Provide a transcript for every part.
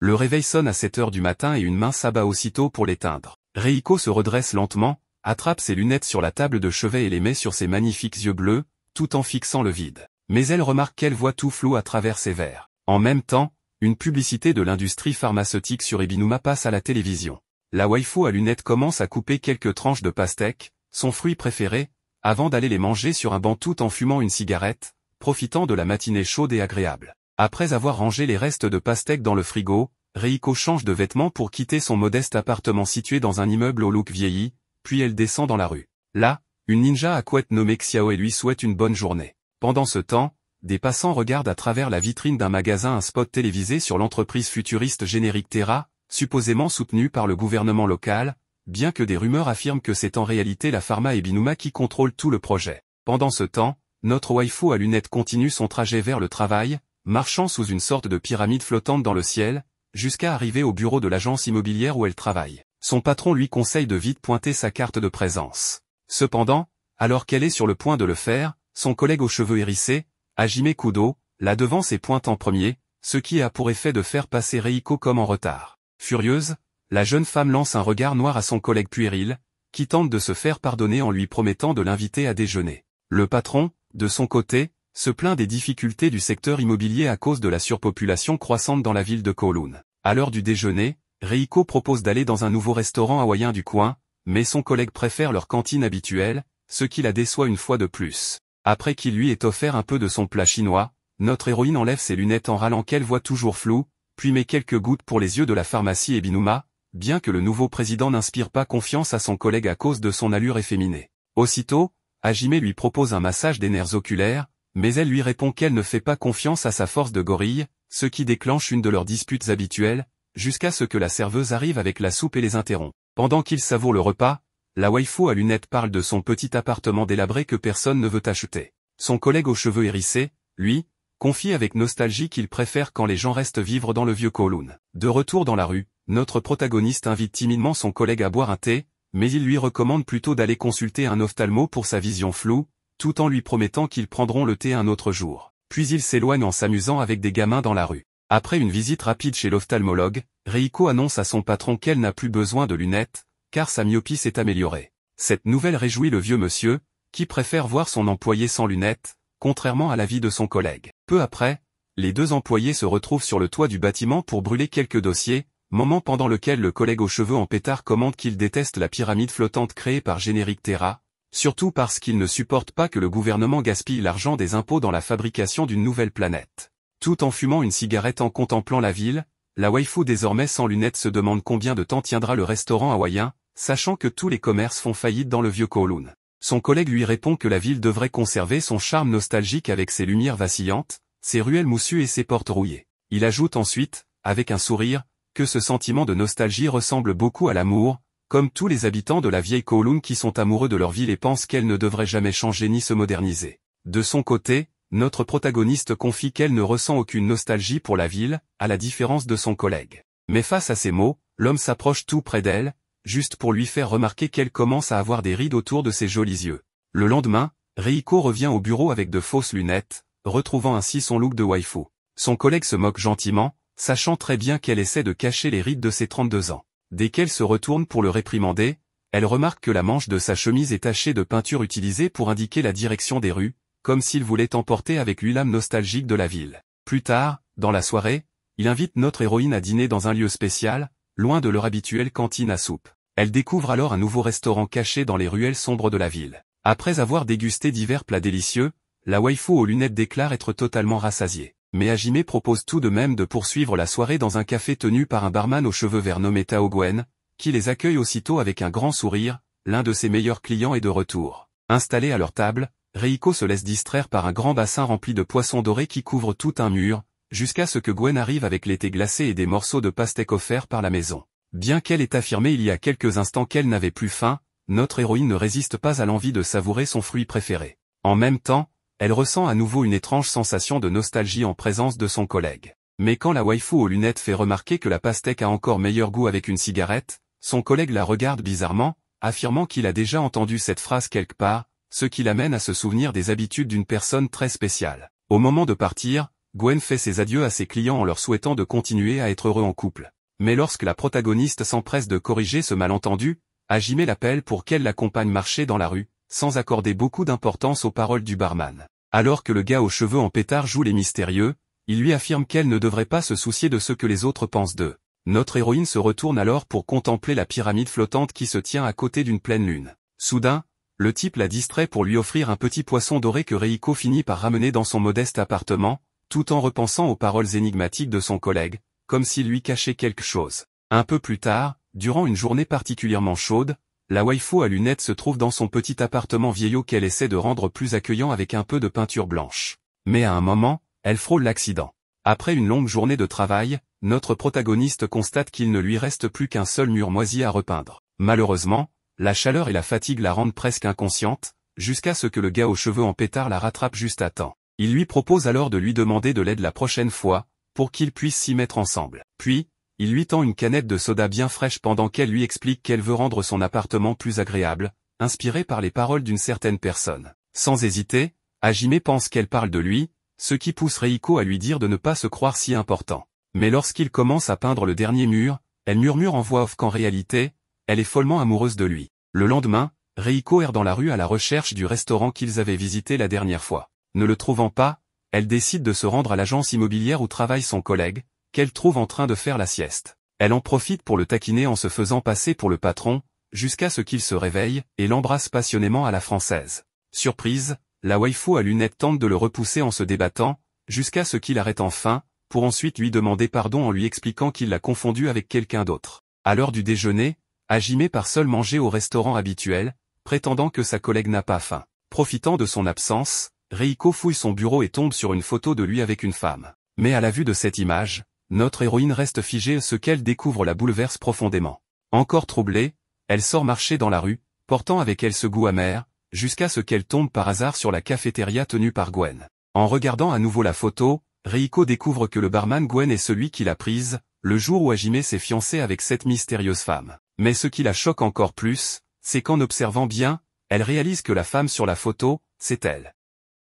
Le réveil sonne à 7 heures du matin et une main s'abat aussitôt pour l'éteindre. Reiko se redresse lentement, attrape ses lunettes sur la table de chevet et les met sur ses magnifiques yeux bleus, tout en fixant le vide. Mais elle remarque qu'elle voit tout flou à travers ses verres. En même temps, une publicité de l'industrie pharmaceutique sur Ebinuma passe à la télévision. La waifu à lunettes commence à couper quelques tranches de pastèque, son fruit préféré, avant d'aller les manger sur un banc tout en fumant une cigarette, profitant de la matinée chaude et agréable. Après avoir rangé les restes de pastèque dans le frigo, Reiko change de vêtements pour quitter son modeste appartement situé dans un immeuble au look vieilli, puis elle descend dans la rue. Là, une ninja à couette nommée Xiao et lui souhaite une bonne journée. Pendant ce temps, des passants regardent à travers la vitrine d'un magasin un spot télévisé sur l'entreprise futuriste générique Terra, supposément soutenue par le gouvernement local, bien que des rumeurs affirment que c'est en réalité la pharma Ebinuma qui contrôle tout le projet. Pendant ce temps, notre waifu à lunettes continue son trajet vers le travail, marchant sous une sorte de pyramide flottante dans le ciel, jusqu'à arriver au bureau de l'agence immobilière où elle travaille. Son patron lui conseille de vite pointer sa carte de présence. Cependant, alors qu'elle est sur le point de le faire, son collègue aux cheveux hérissés, Hajime Kudo, la devance et pointe en premier, ce qui a pour effet de faire passer Reiko comme en retard. Furieuse, la jeune femme lance un regard noir à son collègue puéril, qui tente de se faire pardonner en lui promettant de l'inviter à déjeuner. Le patron, de son côté, se plaint des difficultés du secteur immobilier à cause de la surpopulation croissante dans la ville de Kowloon. À l'heure du déjeuner, Reiko propose d'aller dans un nouveau restaurant hawaïen du coin, mais son collègue préfère leur cantine habituelle, ce qui la déçoit une fois de plus. Après qu'il lui ait offert un peu de son plat chinois, notre héroïne enlève ses lunettes en râlant qu'elle voit toujours flou, puis met quelques gouttes pour les yeux de la pharmacie Ebinuma, bien que le nouveau président n'inspire pas confiance à son collègue à cause de son allure efféminée. Aussitôt, Hajime lui propose un massage des nerfs oculaires, mais elle lui répond qu'elle ne fait pas confiance à sa force de gorille, ce qui déclenche une de leurs disputes habituelles, jusqu'à ce que la serveuse arrive avec la soupe et les interrompt. Pendant qu'ils savourent le repas, la waifu à lunettes parle de son petit appartement délabré que personne ne veut acheter. Son collègue aux cheveux hérissés, lui, confie avec nostalgie qu'il préfère quand les gens restent vivre dans le vieux Kowloon. De retour dans la rue, notre protagoniste invite timidement son collègue à boire un thé, mais il lui recommande plutôt d'aller consulter un ophtalmo pour sa vision floue, tout en lui promettant qu'ils prendront le thé un autre jour. Puis il s'éloigne en s'amusant avec des gamins dans la rue. Après une visite rapide chez l'ophtalmologue, Reiko annonce à son patron qu'elle n'a plus besoin de lunettes, car sa myopie s'est améliorée. Cette nouvelle réjouit le vieux monsieur, qui préfère voir son employé sans lunettes, contrairement à l'avis de son collègue. Peu après, les deux employés se retrouvent sur le toit du bâtiment pour brûler quelques dossiers, moment pendant lequel le collègue aux cheveux en pétard commente qu'il déteste la pyramide flottante créée par Générique Terra, surtout parce qu'il ne supporte pas que le gouvernement gaspille l'argent des impôts dans la fabrication d'une nouvelle planète. Tout en fumant une cigarette en contemplant la ville, la waifu désormais sans lunettes se demande combien de temps tiendra le restaurant hawaïen, sachant que tous les commerces font faillite dans le vieux Kowloon. Son collègue lui répond que la ville devrait conserver son charme nostalgique avec ses lumières vacillantes, ses ruelles moussues et ses portes rouillées. Il ajoute ensuite, avec un sourire, que ce sentiment de nostalgie ressemble beaucoup à l'amour, comme tous les habitants de la vieille Kowloon qui sont amoureux de leur ville et pensent qu'elle ne devrait jamais changer ni se moderniser. De son côté, notre protagoniste confie qu'elle ne ressent aucune nostalgie pour la ville, à la différence de son collègue. Mais face à ces mots, l'homme s'approche tout près d'elle, juste pour lui faire remarquer qu'elle commence à avoir des rides autour de ses jolis yeux. Le lendemain, Reiko revient au bureau avec de fausses lunettes, retrouvant ainsi son look de waifu. Son collègue se moque gentiment, sachant très bien qu'elle essaie de cacher les rides de ses 32 ans. Dès qu'elle se retourne pour le réprimander, elle remarque que la manche de sa chemise est tachée de peinture utilisée pour indiquer la direction des rues, comme s'il voulait emporter avec lui l'âme nostalgique de la ville. Plus tard, dans la soirée, il invite notre héroïne à dîner dans un lieu spécial, loin de leur habituelle cantine à soupe. Elle découvre alors un nouveau restaurant caché dans les ruelles sombres de la ville. Après avoir dégusté divers plats délicieux, la waifu aux lunettes déclare être totalement rassasiée. Mais Hajime propose tout de même de poursuivre la soirée dans un café tenu par un barman aux cheveux verts nommé Tao Gwen, qui les accueille aussitôt avec un grand sourire, l'un de ses meilleurs clients est de retour. Installé à leur table, Reiko se laisse distraire par un grand bassin rempli de poissons dorés qui couvre tout un mur, jusqu'à ce que Gwen arrive avec l'été glacé et des morceaux de pastèque offerts par la maison. Bien qu'elle ait affirmé il y a quelques instants qu'elle n'avait plus faim, notre héroïne ne résiste pas à l'envie de savourer son fruit préféré. En même temps, elle ressent à nouveau une étrange sensation de nostalgie en présence de son collègue. Mais quand la waifu aux lunettes fait remarquer que la pastèque a encore meilleur goût avec une cigarette, son collègue la regarde bizarrement, affirmant qu'il a déjà entendu cette phrase quelque part, ce qui l'amène à se souvenir des habitudes d'une personne très spéciale. Au moment de partir, Gwen fait ses adieux à ses clients en leur souhaitant de continuer à être heureux en couple. Mais lorsque la protagoniste s'empresse de corriger ce malentendu, Hajime l'appelle pour qu'elle l'accompagne marcher dans la rue, sans accorder beaucoup d'importance aux paroles du barman. Alors que le gars aux cheveux en pétard joue les mystérieux, il lui affirme qu'elle ne devrait pas se soucier de ce que les autres pensent d'eux. Notre héroïne se retourne alors pour contempler la pyramide flottante qui se tient à côté d'une pleine lune. Soudain, le type la distrait pour lui offrir un petit poisson doré que Reiko finit par ramener dans son modeste appartement, tout en repensant aux paroles énigmatiques de son collègue, comme s'il lui cachait quelque chose. Un peu plus tard, durant une journée particulièrement chaude, la waifu à lunettes se trouve dans son petit appartement vieillot qu'elle essaie de rendre plus accueillant avec un peu de peinture blanche. Mais à un moment, elle frôle l'accident. Après une longue journée de travail, notre protagoniste constate qu'il ne lui reste plus qu'un seul mur moisi à repeindre. Malheureusement, la chaleur et la fatigue la rendent presque inconsciente, jusqu'à ce que le gars aux cheveux en pétard la rattrape juste à temps. Il lui propose alors de lui demander de l'aide la prochaine fois, pour qu'ils puissent s'y mettre ensemble. Puis, il lui tend une canette de soda bien fraîche pendant qu'elle lui explique qu'elle veut rendre son appartement plus agréable, inspirée par les paroles d'une certaine personne. Sans hésiter, Hajime pense qu'elle parle de lui, ce qui pousse Reiko à lui dire de ne pas se croire si important. Mais lorsqu'il commence à peindre le dernier mur, elle murmure en voix off qu'en réalité, elle est follement amoureuse de lui. Le lendemain, Reiko erre dans la rue à la recherche du restaurant qu'ils avaient visité la dernière fois. Ne le trouvant pas, elle décide de se rendre à l'agence immobilière où travaille son collègue, qu'elle trouve en train de faire la sieste. Elle en profite pour le taquiner en se faisant passer pour le patron, jusqu'à ce qu'il se réveille, et l'embrasse passionnément à la française. Surprise, la waifu à lunettes tente de le repousser en se débattant, jusqu'à ce qu'il arrête enfin, pour ensuite lui demander pardon en lui expliquant qu'il l'a confondu avec quelqu'un d'autre. À l'heure du déjeuner, Hajime part seul manger au restaurant habituel, prétendant que sa collègue n'a pas faim. Profitant de son absence, Reiko fouille son bureau et tombe sur une photo de lui avec une femme. Mais à la vue de cette image, notre héroïne reste figée, ce qu'elle découvre la bouleverse profondément. Encore troublée, elle sort marcher dans la rue, portant avec elle ce goût amer, jusqu'à ce qu'elle tombe par hasard sur la cafétéria tenue par Gwen. En regardant à nouveau la photo, Reiko découvre que le barman Gwen est celui qui l'a prise, le jour où Hajime s'est fiancé avec cette mystérieuse femme. Mais ce qui la choque encore plus, c'est qu'en observant bien, elle réalise que la femme sur la photo, c'est elle.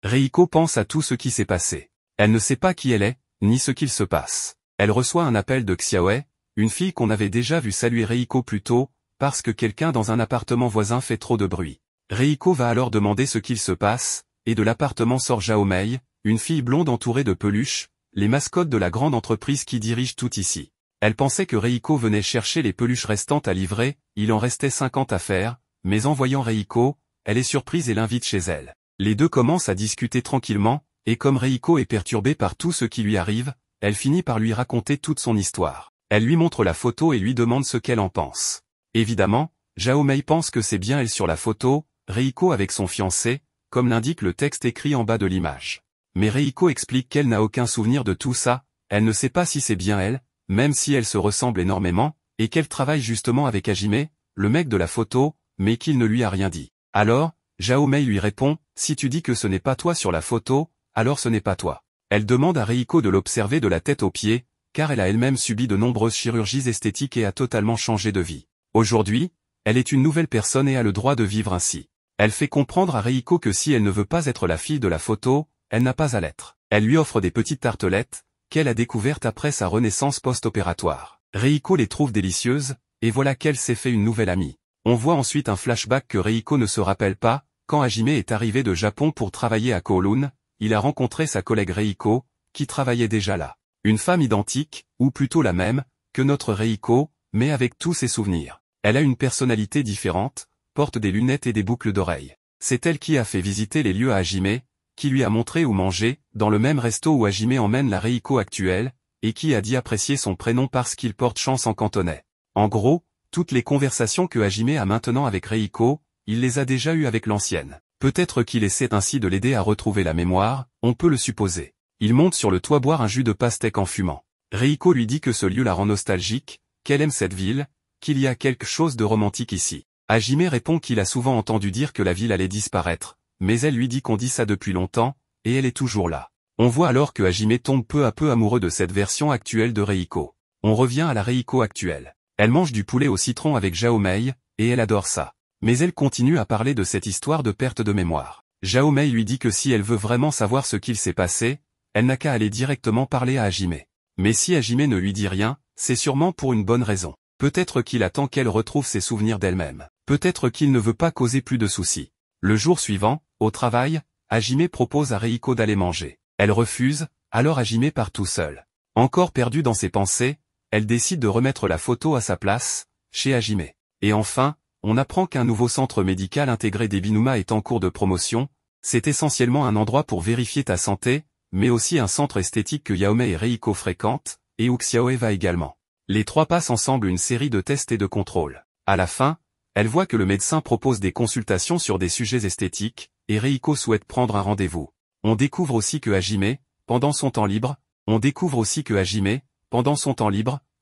Reiko pense à tout ce qui s'est passé. Elle ne sait pas qui elle est, ni ce qu'il se passe. Elle reçoit un appel de Xiaoe, une fille qu'on avait déjà vue saluer Reiko plus tôt, parce que quelqu'un dans un appartement voisin fait trop de bruit. Reiko va alors demander ce qu'il se passe, et de l'appartement sort Xiaomei, une fille blonde entourée de peluches, les mascottes de la grande entreprise qui dirige tout ici. Elle pensait que Reiko venait chercher les peluches restantes à livrer, il en restait 50 à faire, mais en voyant Reiko, elle est surprise et l'invite chez elle. Les deux commencent à discuter tranquillement, et comme Reiko est perturbée par tout ce qui lui arrive, elle finit par lui raconter toute son histoire. Elle lui montre la photo et lui demande ce qu'elle en pense. Évidemment, Xiaomei pense que c'est bien elle sur la photo, Reiko avec son fiancé, comme l'indique le texte écrit en bas de l'image. Mais Reiko explique qu'elle n'a aucun souvenir de tout ça, elle ne sait pas si c'est bien elle, même si elle se ressemble énormément, et qu'elle travaille justement avec Hajime, le mec de la photo, mais qu'il ne lui a rien dit. Alors, Xiaomei lui répond, si tu dis que ce n'est pas toi sur la photo, alors ce n'est pas toi. Elle demande à Reiko de l'observer de la tête aux pieds, car elle a elle-même subi de nombreuses chirurgies esthétiques et a totalement changé de vie. Aujourd'hui, elle est une nouvelle personne et a le droit de vivre ainsi. Elle fait comprendre à Reiko que si elle ne veut pas être la fille de la photo, elle n'a pas à l'être. Elle lui offre des petites tartelettes, qu'elle a découvertes après sa renaissance post-opératoire. Reiko les trouve délicieuses, et voilà qu'elle s'est fait une nouvelle amie. On voit ensuite un flashback que Reiko ne se rappelle pas, quand Hajime est arrivé de Japon pour travailler à Kowloon, il a rencontré sa collègue Reiko, qui travaillait déjà là. Une femme identique, ou plutôt la même, que notre Reiko, mais avec tous ses souvenirs. Elle a une personnalité différente, porte des lunettes et des boucles d'oreilles. C'est elle qui a fait visiter les lieux à Hajime, qui lui a montré où manger, dans le même resto où Hajime emmène la Reiko actuelle, et qui a dit apprécier son prénom parce qu'il porte chance en cantonais. En gros, toutes les conversations que Hajime a maintenant avec Reiko, il les a déjà eues avec l'ancienne. Peut-être qu'il essaie ainsi de l'aider à retrouver la mémoire, on peut le supposer. Il monte sur le toit boire un jus de pastèque en fumant. Reiko lui dit que ce lieu la rend nostalgique, qu'elle aime cette ville, qu'il y a quelque chose de romantique ici. Hajime répond qu'il a souvent entendu dire que la ville allait disparaître, mais elle lui dit qu'on dit ça depuis longtemps, et elle est toujours là. On voit alors que Hajime tombe peu à peu amoureux de cette version actuelle de Reiko. On revient à la Reiko actuelle. Elle mange du poulet au citron avec Xiaomei, et elle adore ça. Mais elle continue à parler de cette histoire de perte de mémoire. Xiaomei lui dit que si elle veut vraiment savoir ce qu'il s'est passé, elle n'a qu'à aller directement parler à Hajime. Mais si Hajime ne lui dit rien, c'est sûrement pour une bonne raison. Peut-être qu'il attend qu'elle retrouve ses souvenirs d'elle-même. Peut-être qu'il ne veut pas causer plus de soucis. Le jour suivant, au travail, Hajime propose à Reiko d'aller manger. Elle refuse, alors Hajime part tout seul. Encore perdue dans ses pensées, elle décide de remettre la photo à sa place, chez Hajime. Et enfin, on apprend qu'un nouveau centre médical intégré d'Ebinuma est en cours de promotion. C'est essentiellement un endroit pour vérifier ta santé, mais aussi un centre esthétique que Yaome et Reiko fréquentent, et où Xiaoe va également. Les trois passent ensemble une série de tests et de contrôles. À la fin, elle voit que le médecin propose des consultations sur des sujets esthétiques, et Reiko souhaite prendre un rendez-vous. On découvre aussi que Hajime, pendant son temps libre,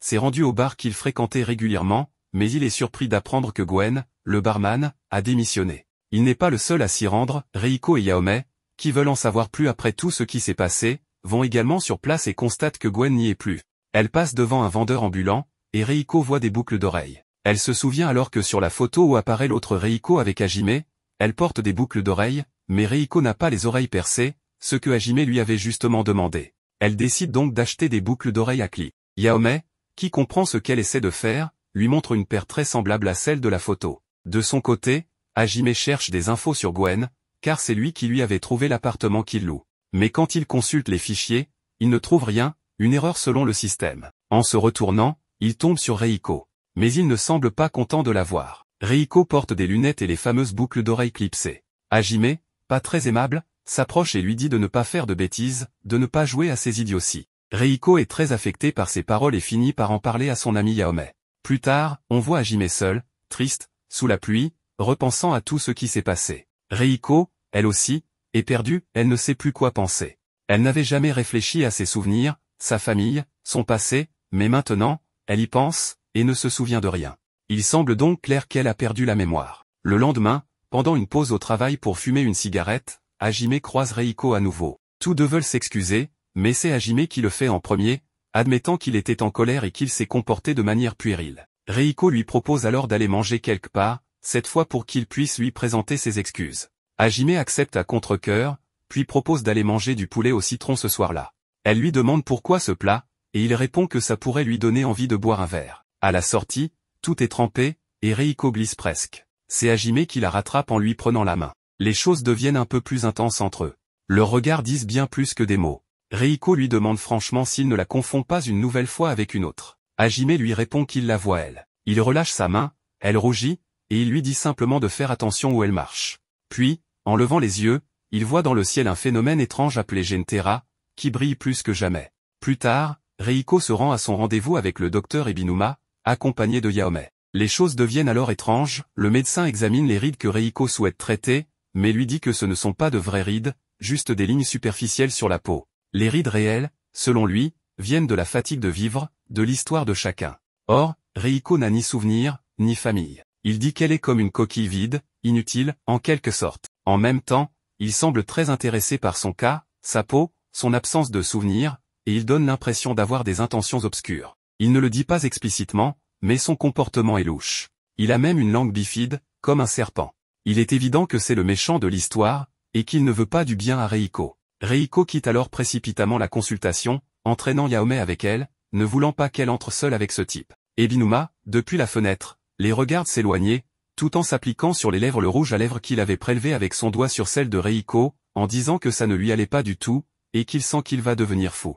s'est rendu au bar qu'il fréquentait régulièrement, mais il est surpris d'apprendre que Gwen, le barman, a démissionné. Il n'est pas le seul à s'y rendre, Reiko et Yaome, qui veulent en savoir plus après tout ce qui s'est passé, vont également sur place et constatent que Gwen n'y est plus. Elle passe devant un vendeur ambulant, et Reiko voit des boucles d'oreilles. Elle se souvient alors que sur la photo où apparaît l'autre Reiko avec Hajime, elle porte des boucles d'oreilles, mais Reiko n'a pas les oreilles percées, ce que Hajime lui avait justement demandé. Elle décide donc d'acheter des boucles d'oreilles à Kli. Yaome, qui comprend ce qu'elle essaie de faire, lui montre une paire très semblable à celle de la photo. De son côté, Hajime cherche des infos sur Gwen, car c'est lui qui lui avait trouvé l'appartement qu'il loue. Mais quand il consulte les fichiers, il ne trouve rien, une erreur selon le système. En se retournant, il tombe sur Reiko. Mais il ne semble pas content de la voir. Reiko porte des lunettes et les fameuses boucles d'oreilles clipsées. Hajime, pas très aimable, s'approche et lui dit de ne pas faire de bêtises, de ne pas jouer à ses idioties. Reiko est très affectée par ses paroles et finit par en parler à son ami Yaome. Plus tard, on voit Hajime seul, triste, sous la pluie, repensant à tout ce qui s'est passé. Reiko, elle aussi, est perdue, elle ne sait plus quoi penser. Elle n'avait jamais réfléchi à ses souvenirs, sa famille, son passé, mais maintenant, elle y pense, et ne se souvient de rien. Il semble donc clair qu'elle a perdu la mémoire. Le lendemain, pendant une pause au travail pour fumer une cigarette, Hajime croise Reiko à nouveau. Tous deux veulent s'excuser, mais c'est Hajime qui le fait en premier, admettant qu'il était en colère et qu'il s'est comporté de manière puérile. Reiko lui propose alors d'aller manger quelque part, cette fois pour qu'il puisse lui présenter ses excuses. Hajime accepte à contre-cœur, puis propose d'aller manger du poulet au citron ce soir-là. Elle lui demande pourquoi ce plat, et il répond que ça pourrait lui donner envie de boire un verre. À la sortie, tout est trempé, et Reiko glisse presque. C'est Hajime qui la rattrape en lui prenant la main. Les choses deviennent un peu plus intenses entre eux. Leurs regards disent bien plus que des mots. Reiko lui demande franchement s'il ne la confond pas une nouvelle fois avec une autre. Hajime lui répond qu'il la voit elle. Il relâche sa main, elle rougit, et il lui dit simplement de faire attention où elle marche. Puis, en levant les yeux, il voit dans le ciel un phénomène étrange appelé Gentera, qui brille plus que jamais. Plus tard, Reiko se rend à son rendez-vous avec le docteur Ebinuma, accompagné de Yaome. Les choses deviennent alors étranges, le médecin examine les rides que Reiko souhaite traiter, mais lui dit que ce ne sont pas de vraies rides, juste des lignes superficielles sur la peau. Les rides réelles, selon lui, viennent de la fatigue de vivre, de l'histoire de chacun. Or, Reiko n'a ni souvenir, ni famille. Il dit qu'elle est comme une coquille vide, inutile, en quelque sorte. En même temps, il semble très intéressé par son cas, sa peau, son absence de souvenirs, et il donne l'impression d'avoir des intentions obscures. Il ne le dit pas explicitement, mais son comportement est louche. Il a même une langue bifide, comme un serpent. Il est évident que c'est le méchant de l'histoire, et qu'il ne veut pas du bien à Reiko. Reiko quitte alors précipitamment la consultation, entraînant Yaome avec elle, ne voulant pas qu'elle entre seule avec ce type. Ebinuma, depuis la fenêtre, les regarde s'éloigner, tout en s'appliquant sur les lèvres le rouge à lèvres qu'il avait prélevé avec son doigt sur celle de Reiko, en disant que ça ne lui allait pas du tout, et qu'il sent qu'il va devenir fou.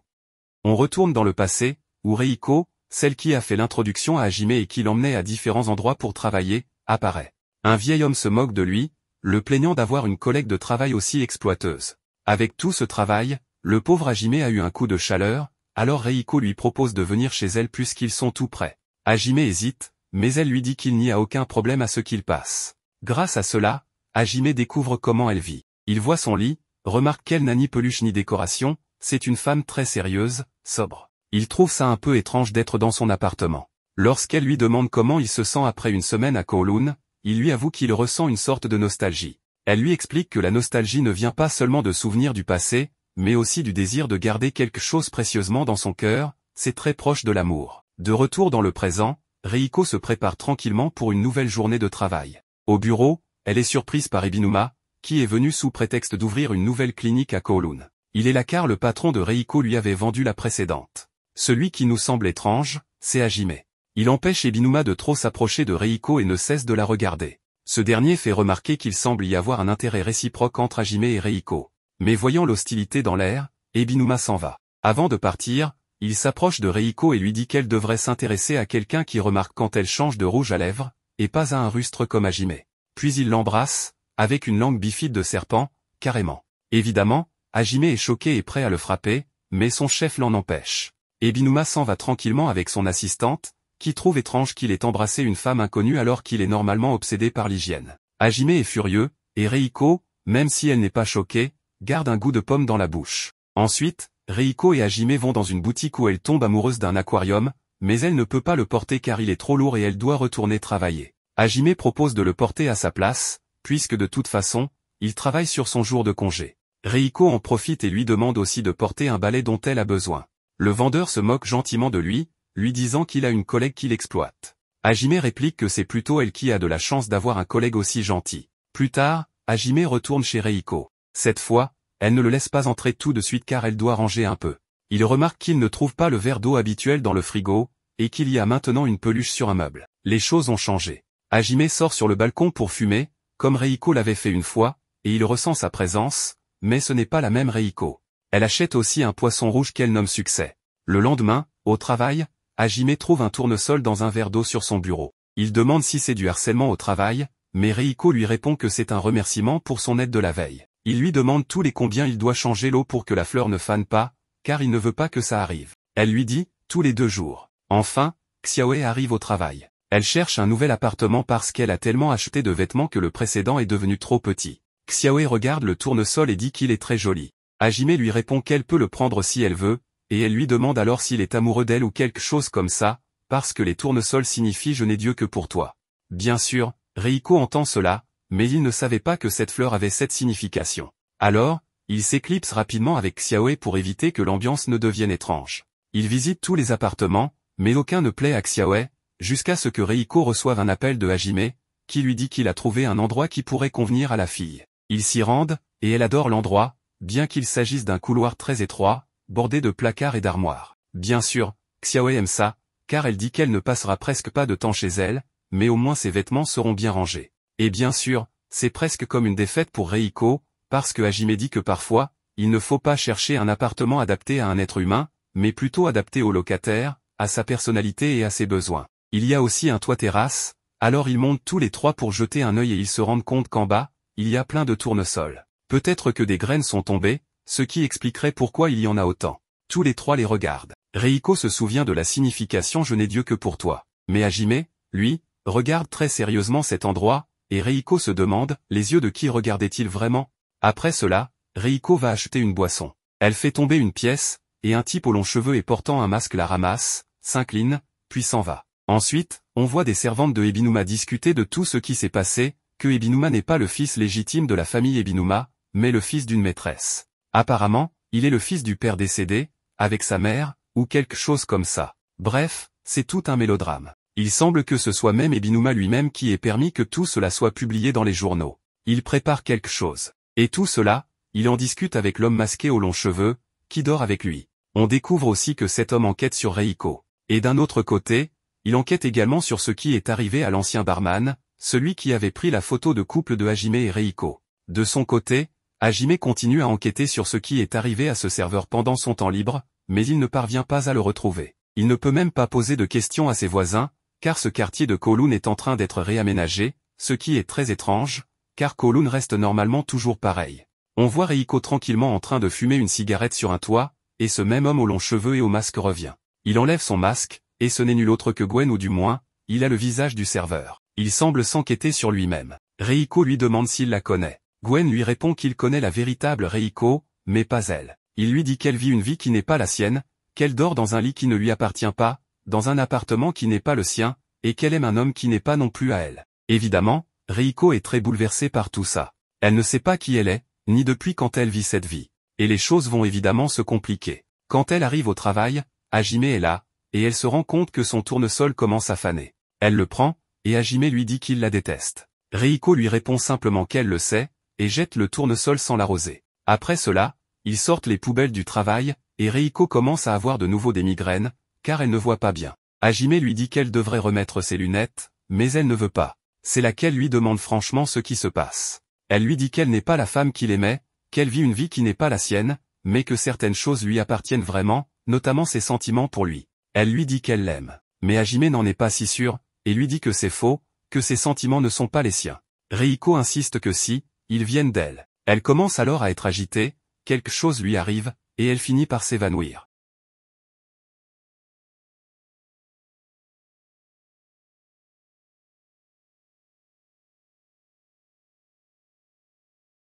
On retourne dans le passé, où Reiko, celle qui a fait l'introduction à Hajime et qui l'emmenait à différents endroits pour travailler, apparaît. Un vieil homme se moque de lui, le plaignant d'avoir une collègue de travail aussi exploiteuse. Avec tout ce travail, le pauvre Hajime a eu un coup de chaleur, alors Reiko lui propose de venir chez elle puisqu'ils sont tout près. Hajime hésite, mais elle lui dit qu'il n'y a aucun problème à ce qu'il passe. Grâce à cela, Hajime découvre comment elle vit. Il voit son lit, remarque qu'elle n'a ni peluche ni décoration, c'est une femme très sérieuse, sobre. Il trouve ça un peu étrange d'être dans son appartement. Lorsqu'elle lui demande comment il se sent après une semaine à Kowloon, il lui avoue qu'il ressent une sorte de nostalgie. Elle lui explique que la nostalgie ne vient pas seulement de souvenirs du passé, mais aussi du désir de garder quelque chose précieusement dans son cœur, c'est très proche de l'amour. De retour dans le présent, Reiko se prépare tranquillement pour une nouvelle journée de travail. Au bureau, elle est surprise par Ebinuma, qui est venu sous prétexte d'ouvrir une nouvelle clinique à Kowloon. Il est là car le patron de Reiko lui avait vendu la précédente. Celui qui nous semble étrange, c'est Hajime. Il empêche Ebinuma de trop s'approcher de Reiko et ne cesse de la regarder. Ce dernier fait remarquer qu'il semble y avoir un intérêt réciproque entre Hajime et Reiko. Mais voyant l'hostilité dans l'air, Ebinuma s'en va. Avant de partir, il s'approche de Reiko et lui dit qu'elle devrait s'intéresser à quelqu'un qui remarque quand elle change de rouge à lèvres, et pas à un rustre comme Hajime. Puis il l'embrasse, avec une langue bifide de serpent, carrément. Évidemment, Hajime est choqué et prêt à le frapper, mais son chef l'en empêche. Ebinuma s'en va tranquillement avec son assistante, qui trouve étrange qu'il ait embrassé une femme inconnue alors qu'il est normalement obsédé par l'hygiène. Hajime est furieux, et Reiko, même si elle n'est pas choquée, garde un goût de pomme dans la bouche. Ensuite, Reiko et Hajime vont dans une boutique où elle tombe amoureuse d'un aquarium, mais elle ne peut pas le porter car il est trop lourd et elle doit retourner travailler. Hajime propose de le porter à sa place, puisque de toute façon, il travaille sur son jour de congé. Reiko en profite et lui demande aussi de porter un balai dont elle a besoin. Le vendeur se moque gentiment de lui disant qu'il a une collègue qui l'exploite. Hajime réplique que c'est plutôt elle qui a de la chance d'avoir un collègue aussi gentil. Plus tard, Hajime retourne chez Reiko. Cette fois, elle ne le laisse pas entrer tout de suite car elle doit ranger un peu. Il remarque qu'il ne trouve pas le verre d'eau habituel dans le frigo, et qu'il y a maintenant une peluche sur un meuble. Les choses ont changé. Hajime sort sur le balcon pour fumer, comme Reiko l'avait fait une fois, et il ressent sa présence, mais ce n'est pas la même Reiko. Elle achète aussi un poisson rouge qu'elle nomme Succès. Le lendemain, au travail, Hajime trouve un tournesol dans un verre d'eau sur son bureau. Il demande si c'est du harcèlement au travail, mais Reiko lui répond que c'est un remerciement pour son aide de la veille. Il lui demande tous les combien il doit changer l'eau pour que la fleur ne fane pas, car il ne veut pas que ça arrive. Elle lui dit, tous les 2 jours. Enfin, Xiaoe arrive au travail. Elle cherche un nouvel appartement parce qu'elle a tellement acheté de vêtements que le précédent est devenu trop petit. Xiaoe regarde le tournesol et dit qu'il est très joli. Hajime lui répond qu'elle peut le prendre si elle veut, et elle lui demande alors s'il est amoureux d'elle ou quelque chose comme ça, parce que les tournesols signifient « je n'ai Dieu que pour toi ». Bien sûr, Reiko entend cela, mais il ne savait pas que cette fleur avait cette signification. Alors, il s'éclipse rapidement avec Xiaoe pour éviter que l'ambiance ne devienne étrange. Il visite tous les appartements, mais aucun ne plaît à Xiaoe, jusqu'à ce que Reiko reçoive un appel de Hajime, qui lui dit qu'il a trouvé un endroit qui pourrait convenir à la fille. Ils s'y rendent, et elle adore l'endroit, bien qu'il s'agisse d'un couloir très étroit, bordé de placards et d'armoires. Bien sûr, Xiaoe aime ça, car elle dit qu'elle ne passera presque pas de temps chez elle, mais au moins ses vêtements seront bien rangés. Et bien sûr, c'est presque comme une défaite pour Reiko, parce que Hajime dit que parfois, il ne faut pas chercher un appartement adapté à un être humain, mais plutôt adapté au locataire, à sa personnalité et à ses besoins. Il y a aussi un toit terrasse, alors ils montent tous les 3 pour jeter un œil et ils se rendent compte qu'en bas, il y a plein de tournesols. Peut-être que des graines sont tombées, ce qui expliquerait pourquoi il y en a autant. Tous les 3 les regardent. Reiko se souvient de la signification « je n'ai Dieu que pour toi ». Mais Hajime, lui, regarde très sérieusement cet endroit, et Reiko se demande, les yeux de qui regardait-il vraiment? Après cela, Reiko va acheter une boisson. Elle fait tomber une pièce, et un type aux longs cheveux et portant un masque la ramasse, s'incline, puis s'en va. Ensuite, on voit des servantes de Ebinuma discuter de tout ce qui s'est passé, que Ebinuma n'est pas le fils légitime de la famille Ebinuma, mais le fils d'une maîtresse. Apparemment, il est le fils du père décédé, avec sa mère, ou quelque chose comme ça. Bref, c'est tout un mélodrame. Il semble que ce soit même Ebinuma lui-même qui ait permis que tout cela soit publié dans les journaux. Il prépare quelque chose. Et tout cela, il en discute avec l'homme masqué aux longs cheveux, qui dort avec lui. On découvre aussi que cet homme enquête sur Reiko. Et d'un autre côté, il enquête également sur ce qui est arrivé à l'ancien barman, celui qui avait pris la photo de couple de Hajime et Reiko. De son côté, Hajime continue à enquêter sur ce qui est arrivé à ce serveur pendant son temps libre, mais il ne parvient pas à le retrouver. Il ne peut même pas poser de questions à ses voisins, car ce quartier de Kowloon est en train d'être réaménagé, ce qui est très étrange, car Kowloon reste normalement toujours pareil. On voit Reiko tranquillement en train de fumer une cigarette sur un toit, et ce même homme aux longs cheveux et au masque revient. Il enlève son masque, et ce n'est nul autre que Gwen ou du moins, il a le visage du serveur. Il semble s'enquêter sur lui-même. Reiko lui demande s'il la connaît. Gwen lui répond qu'il connaît la véritable Reiko, mais pas elle. Il lui dit qu'elle vit une vie qui n'est pas la sienne, qu'elle dort dans un lit qui ne lui appartient pas, dans un appartement qui n'est pas le sien, et qu'elle aime un homme qui n'est pas non plus à elle. Évidemment, Reiko est très bouleversée par tout ça. Elle ne sait pas qui elle est, ni depuis quand elle vit cette vie. Et les choses vont évidemment se compliquer. Quand elle arrive au travail, Hajime est là, et elle se rend compte que son tournesol commence à faner. Elle le prend, et Hajime lui dit qu'il la déteste. Reiko lui répond simplement qu'elle le sait, et jette le tournesol sans l'arroser. Après cela, Ils sortent les poubelles du travail, et Reiko commence à avoir de nouveau des migraines, car elle ne voit pas bien. Hajime lui dit qu'elle devrait remettre ses lunettes, mais elle ne veut pas. C'est là qu'elle lui demande franchement ce qui se passe. Elle lui dit qu'elle n'est pas la femme qu'il aimait, qu'elle vit une vie qui n'est pas la sienne, mais que certaines choses lui appartiennent vraiment, notamment ses sentiments pour lui. Elle lui dit qu'elle l'aime. Mais Hajime n'en est pas si sûr, et lui dit que c'est faux, que ses sentiments ne sont pas les siens. Reiko insiste que si, ils viennent d'elle. Elle commence alors à être agitée, quelque chose lui arrive, et elle finit par s'évanouir.